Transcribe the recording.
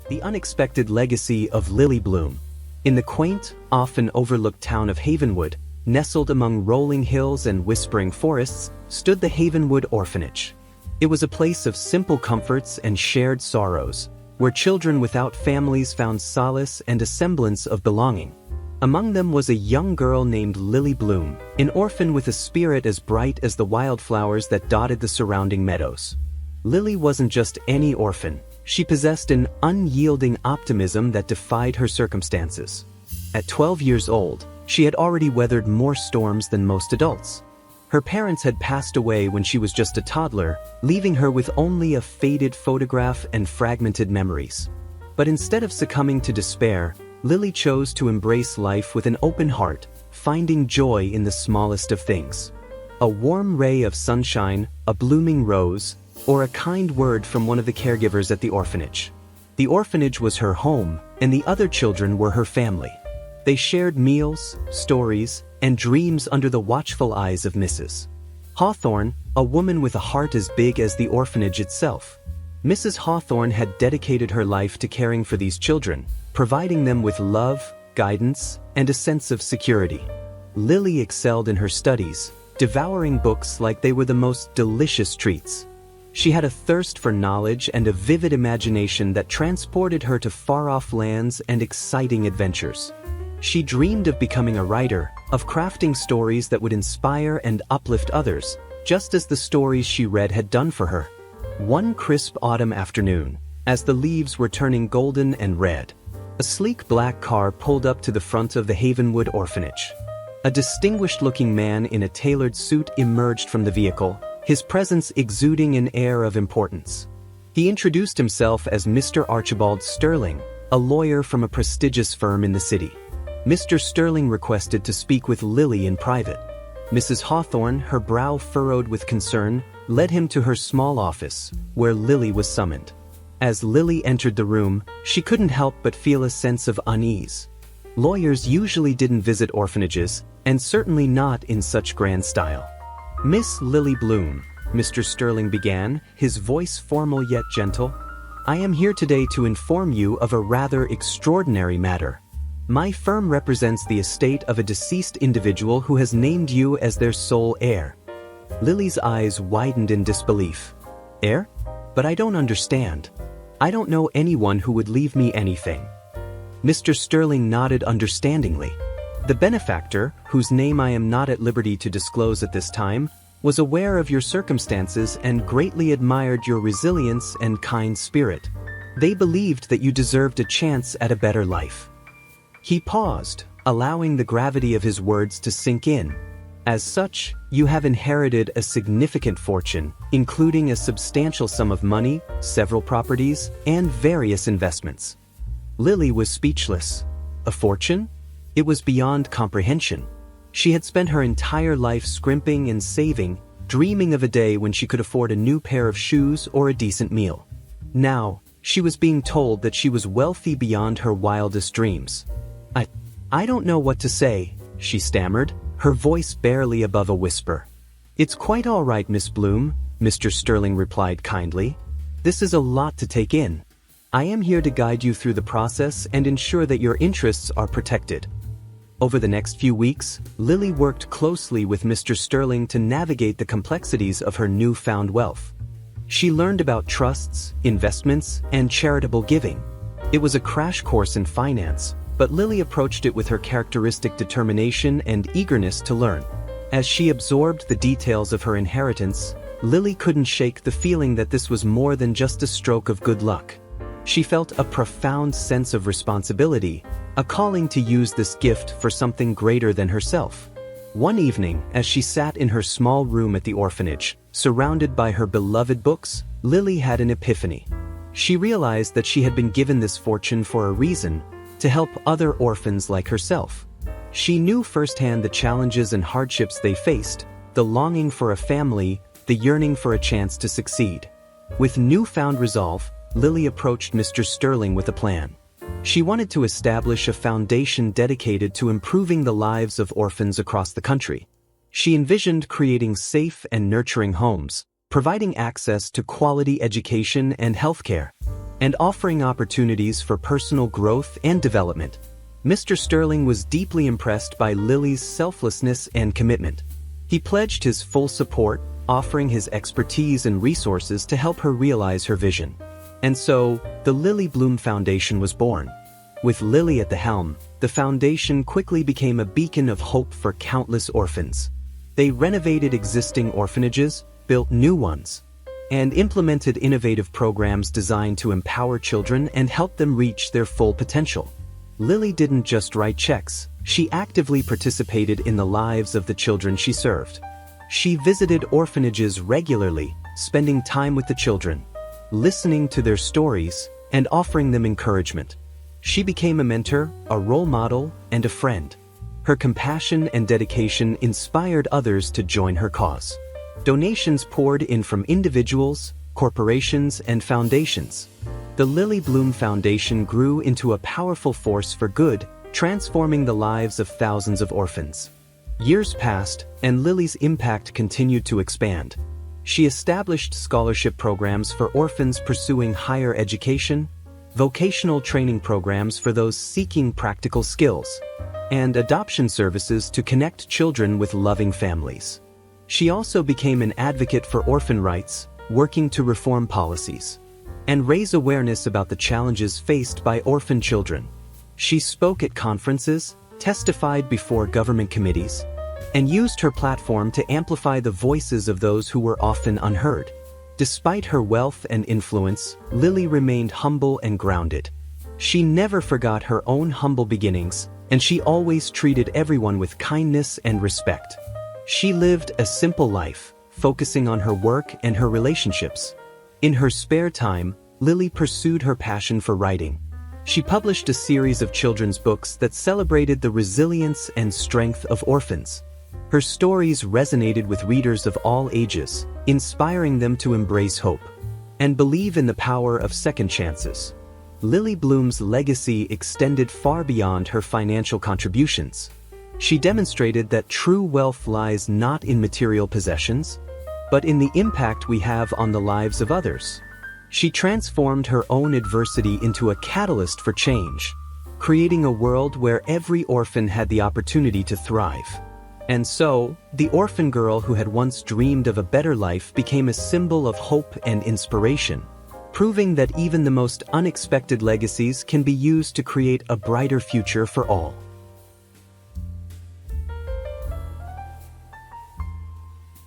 The unexpected legacy of Lily Bloom. In the quaint, often overlooked town of Havenwood, nestled among rolling hills and whispering forests, stood the Havenwood Orphanage. It was a place of simple comforts and shared sorrows, where children without families found solace and a semblance of belonging. Among them was a young girl named Lily Bloom, an orphan with a spirit as bright as the wildflowers that dotted the surrounding meadows. Lily wasn't just any orphan. She possessed an unyielding optimism that defied her circumstances. At 12 years old, she had already weathered more storms than most adults. Her parents had passed away when she was just a toddler, leaving her with only a faded photograph and fragmented memories. But instead of succumbing to despair, Lily chose to embrace life with an open heart, finding joy in the smallest of things. A warm ray of sunshine, a blooming rose, or a kind word from one of the caregivers at the orphanage. The orphanage was her home, and the other children were her family. They shared meals, stories, and dreams under the watchful eyes of Mrs. Hawthorne, a woman with a heart as big as the orphanage itself. Mrs. Hawthorne had dedicated her life to caring for these children, providing them with love, guidance, and a sense of security. Lily excelled in her studies, devouring books like they were the most delicious treats. She had a thirst for knowledge and a vivid imagination that transported her to far-off lands and exciting adventures. She dreamed of becoming a writer, of crafting stories that would inspire and uplift others, just as the stories she read had done for her. One crisp autumn afternoon, as the leaves were turning golden and red, a sleek black car pulled up to the front of the Havenwood Orphanage. A distinguished-looking man in a tailored suit emerged from the vehicle, his presence exuding an air of importance. He introduced himself as Mr. Archibald Sterling, a lawyer from a prestigious firm in the city. Mr. Sterling requested to speak with Lily in private. Mrs. Hawthorne, her brow furrowed with concern, led him to her small office, where Lily was summoned. As Lily entered the room, she couldn't help but feel a sense of unease. Lawyers usually didn't visit orphanages, and certainly not in such grand style. "Miss Lily Bloom," Mr. Sterling began, his voice formal yet gentle, "I am here today to inform you of a rather extraordinary matter. My firm represents the estate of a deceased individual who has named you as their sole heir." Lily's eyes widened in disbelief. "Heir? But I don't understand. I don't know anyone who would leave me anything." Mr. Sterling nodded understandingly. "The benefactor, whose name I am not at liberty to disclose at this time, was aware of your circumstances and greatly admired your resilience and kind spirit. They believed that you deserved a chance at a better life." He paused, allowing the gravity of his words to sink in. "As such, you have inherited a significant fortune, including a substantial sum of money, several properties, and various investments." Lily was speechless. A fortune? It was beyond comprehension. She had spent her entire life scrimping and saving, dreaming of a day when she could afford a new pair of shoes or a decent meal. Now, she was being told that she was wealthy beyond her wildest dreams. I don't know what to say," she stammered, her voice barely above a whisper. "It's quite all right, Miss Bloom," Mr. Sterling replied kindly. "This is a lot to take in. I am here to guide you through the process and ensure that your interests are protected." Over the next few weeks, Lily worked closely with Mr. Sterling to navigate the complexities of her newfound wealth. She learned about trusts, investments, and charitable giving. It was a crash course in finance, but Lily approached it with her characteristic determination and eagerness to learn. As she absorbed the details of her inheritance, Lily couldn't shake the feeling that this was more than just a stroke of good luck. She felt a profound sense of responsibility, a calling to use this gift for something greater than herself. One evening, as she sat in her small room at the orphanage, surrounded by her beloved books, Lily had an epiphany. She realized that she had been given this fortune for a reason: to help other orphans like herself. She knew firsthand the challenges and hardships they faced, the longing for a family, the yearning for a chance to succeed. With newfound resolve, Lily approached Mr. Sterling with a plan. She wanted to establish a foundation dedicated to improving the lives of orphans across the country. She envisioned creating safe and nurturing homes, providing access to quality education and healthcare. and offering opportunities for personal growth and development. Mr. Sterling was deeply impressed by Lily's selflessness and commitment. He pledged his full support, offering his expertise and resources to help her realize her vision. And so, the Lily Bloom Foundation was born. With Lily at the helm, the foundation quickly became a beacon of hope for countless orphans. They renovated existing orphanages, built new ones, and implemented innovative programs designed to empower children and help them reach their full potential. Lily didn't just write checks, she actively participated in the lives of the children she served. She visited orphanages regularly, spending time with the children, listening to their stories, and offering them encouragement. She became a mentor, a role model, and a friend. Her compassion and dedication inspired others to join her cause. Donations poured in from individuals, corporations, and foundations. The Lily Bloom Foundation grew into a powerful force for good, transforming the lives of thousands of orphans. Years passed, and Lily's impact continued to expand. She established scholarship programs for orphans pursuing higher education, vocational training programs for those seeking practical skills, and adoption services to connect children with loving families. She also became an advocate for orphan rights, working to reform policies and raise awareness about the challenges faced by orphan children. She spoke at conferences, testified before government committees, and used her platform to amplify the voices of those who were often unheard. Despite her wealth and influence, Lily remained humble and grounded. She never forgot her own humble beginnings, and she always treated everyone with kindness and respect. She lived a simple life, focusing on her work and her relationships. In her spare time, Lily pursued her passion for writing. She published a series of children's books that celebrated the resilience and strength of orphans. Her stories resonated with readers of all ages, inspiring them to embrace hope and believe in the power of second chances. Lily Bloom's legacy extended far beyond her financial contributions. She demonstrated that true wealth lies not in material possessions, but in the impact we have on the lives of others. She transformed her own adversity into a catalyst for change, creating a world where every orphan had the opportunity to thrive. And so, the orphan girl who had once dreamed of a better life became a symbol of hope and inspiration, proving that even the most unexpected legacies can be used to create a brighter future for all.